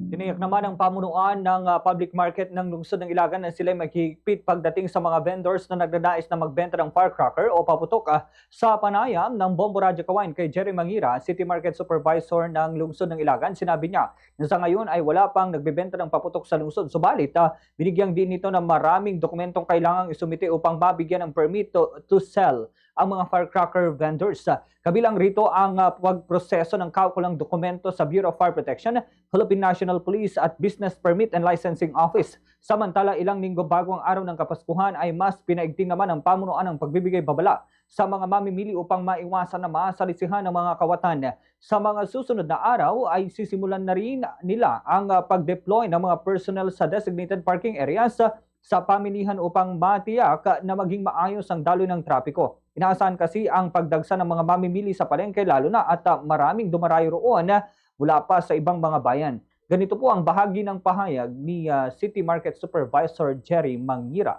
Tiniyak naman ng pamunuan ng public market ng lungsod ng Ilagan na sila'y maghihigpit pagdating sa mga vendors na nagnanais na magbenta ng firecracker o paputok sa panayam ng Bombo Radyo Kawain kay Jerry Mangira, City Market Supervisor ng lungsod ng Ilagan. Sinabi niya na sa ngayon ay wala pang nagbebenta ng paputok sa lungsod. Subalit, binigyang din ito ng maraming dokumentong kailangang isumite upang mabigyan ng permit to sell ang mga firecracker vendors. Kabilang rito ang pagproseso ng kaukulang dokumento sa Bureau of Fire Protection, Philippine National Police at Business Permit and Licensing Office. Samantala, ilang linggo bago ang araw ng Kapaskuhan ay mas pinaigting naman ang pamunuan ng pagbibigay babala sa mga mamimili upang maiwasan na masalisihan ng mga kawatan. Sa mga susunod na araw ay sisimulan na rin nila ang pag-deploy ng mga personnel sa designated parking areas sa pamilihan upang matiyak na maging maayos ang daloy ng trapiko. Inaasahan kasi ang pagdagsa ng mga mamimili sa palengke lalo na at maraming dumarayo roon mula pa sa ibang mga bayan. Ganito po ang bahagi ng pahayag ni City Market Supervisor Jerry Mangira.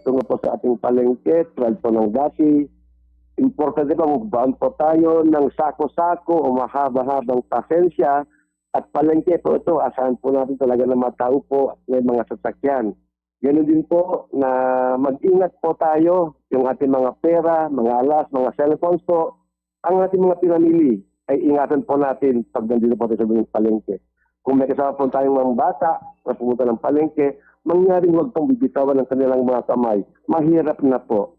Tungo po sa ating palengke, tulad po ng dati, importante pa magbaan po tayo ng sako-sako o mahaba-habang pasensya at palengke po ito, asahan po natin talaga na matao po at may mga sasakyan. Ganun din po na mag-ingat po tayo yung ating mga pera, mga alas, mga cellphones po, ang ating mga pinamili ay ingatan po natin pag nandito po tayo sa palengke. Kung may kasama po tayong mga bata na pumunta ng palengke, mangyaring huwag pong bibitawan ng kanilang mga kamay. Mahirap na po.